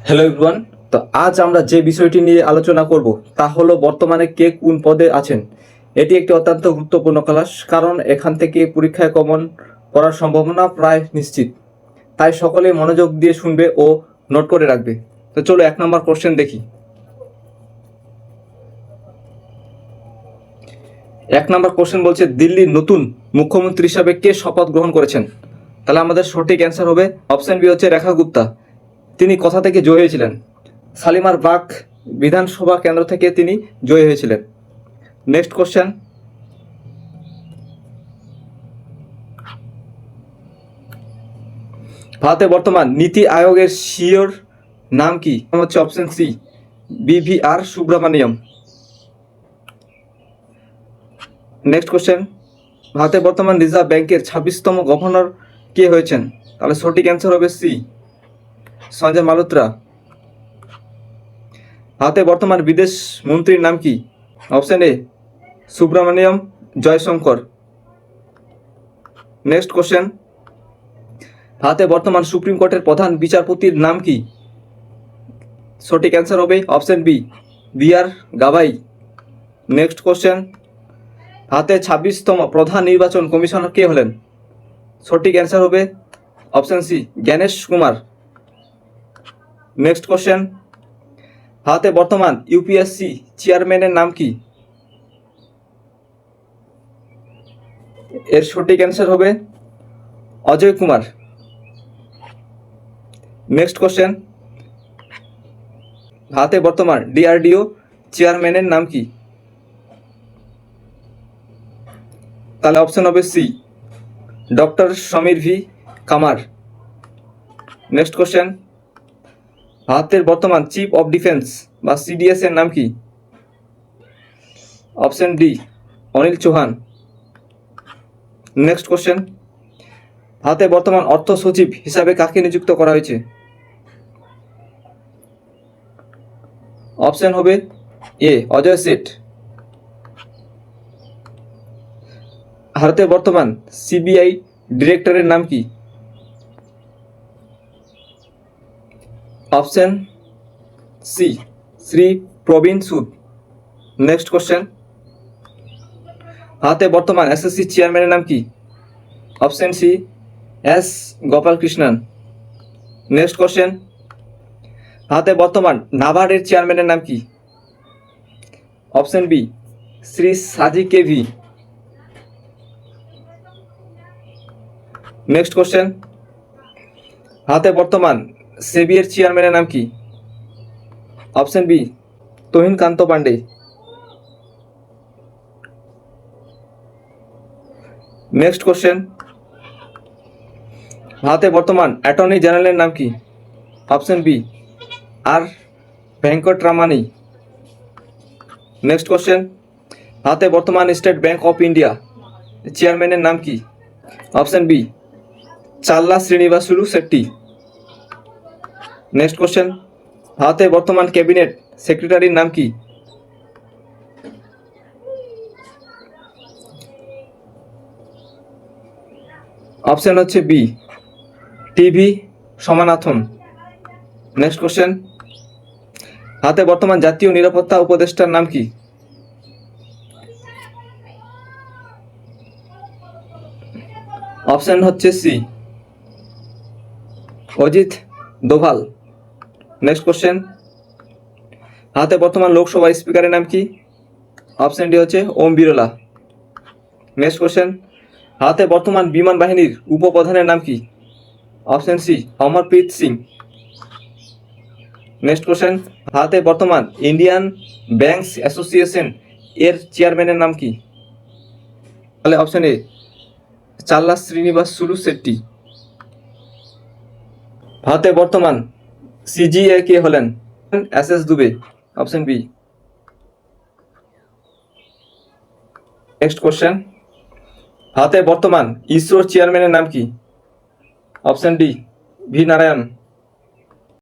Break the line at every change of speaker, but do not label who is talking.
Hello everyone. তো আজ আমরা যে বিষয়টি নিয়ে আলোচনা করব তা হলো বর্তমানে কে কোন পদে আছেন। এটি একটি অত্যন্ত গুরুত্বপূর্ণ ক্লাস, কারণ এখান থেকে পরীক্ষায় কমন পড়ার সম্ভাবনা প্রায় নিশ্চিত। তাই সকলে মনোযোগ দিয়ে শুনবে ও নোট করে রাখবে। তো চলো 1 নম্বর কোশ্চেন দেখি। 1 নম্বর কোশ্চেন বলছে, দিল্লির নতুন মুখ্যমন্ত্রী হিসাবে কে শপথ গ্রহণ করেছেন? তাহলে আমাদের সঠিক অ্যান্সার হবে অপশন বি, হচ্ছে রেখা গুপ্তা। তিনি কোথা থেকে জয়ী হয়েছিলেন? শালিমার বাগ বিধানসভা কেন্দ্র থেকে তিনি জয়ী হয়েছিলেন। নেক্সট কোশ্চেন, ভারতের বর্তমান নীতি আয়োগের সিইওর নাম কি? হচ্ছে option C, BVR Subrahmanyam. Next question, ভারতের বর্তমান রিজার্ভ ব্যাংকের 26তম গভর্নর কে হয়েছেন? তাহলে সঠিক অ্যান্সার হবে সি, সঞ্জয় মালহোত্রা। ভারতের বর্তমান বিদেশ মন্ত্রীর নাম কি? Option A, Subrahmanyam Jaishankar. Next question, ভারতের বর্তমান সুপ্রিম কোর্টের প্রধান বিচারপতির নাম কি? সঠিক অ্যান্সার হবে option B, B R. Gavai. Next question, ভারতের 26তম প্রধান নির্বাচন কমিশনার কে হলেন? সঠিক অ্যান্সার হবে option C, Gyanesh Kumar. Next question, ভারতের বর্তমান ইউপিএসসি চেয়ারম্যানের নাম কি? এর সঠিক অ্যান্সার হবে অজয় কুমার। নেক্সট কোশ্চেন, ভারতের বর্তমান ডিআরডিও চেয়ারম্যানের নাম কি? তাহলে অপশন হবে C, doctor Samir V Kamar. Next question, ভারতের বর্তমান চিফ অফ ডিফেন্স বা সিডিএস এর নাম কি? Option D, Anil Chauhan. Next question, ভারতের বর্তমান অর্থ সচিব হিসাবে কাকে নিযুক্ত করা হয়েছে? অপশন হবে এ, অজয় সেঠ। ভারতের বর্তমান সিবিআই ডিরেক্টরের নাম কি? অপশন সি, শ্রী প্রবীণ সুদ। নেক্সট কোশ্চেন, ভারতের বর্তমান এসএসসি চেয়ারম্যানের নাম কি? Option C, S Gopalakrishnan. Next question, ভারতের বর্তমান নাবার্ডের চেয়ারম্যানের নাম কি? অপশন বি, শ্রী সাজি কেভি। নেক্সট কোশ্চেন, ভারতের বর্তমান সেবির চেয়ারম্যানের নাম কি? অপশন বি, তুহিন কান্ত পান্ডে। নেক্সট কোশ্চেন, ভারতের বর্তমান অ্যাটর্নি জেনারেলের নাম কি? অপশন বি, আর ভেঙ্কটরামানি। নেক্সট কোশ্চেন, ভারতের বর্তমান স্টেট ব্যাংক অফ ইন্ডিয়া চেয়ারম্যানের নাম কি? অপশন বি, চাল্লা শ্রীনিবাসুলু শেট্টি। নেক্সট কোশ্চেন, ভারতের বর্তমান ক্যাবিনেট সেক্রেটারির নাম কি? অপশন হচ্ছে B, T V Somanathan. Next question, ভারতের বর্তমান জাতীয় নিরাপত্তা উপদেষ্টার নাম কি? অপশন হচ্ছে C, Ajit Doval. Next question, ভারতের বর্তমান লোকসভা স্পিকারের নাম কি? অপশন ডি হচ্ছে ওম বিরলা। নেক্সট কোশ্চেন, ভারতের বর্তমান বিমান বাহিনীর উপপ্রধানের নাম কি? Option C, Amarpreet Singh. Next question, ভারতের বর্তমান ইন্ডিয়ান ব্যাংকস অ্যাসোসিয়েশন এর চেয়ারম্যানের নাম কি? তাহলে অপশন এ, চাল্লা শ্রীনিবাসুলু শেট্টি। ভারতের বর্তমান সিজিএ কে হলেন? S Dubey. Option B. Next question, ভারতের বর্তমান ইসরোর চেয়ারম্যানের নাম কি? Option D, V Narayan.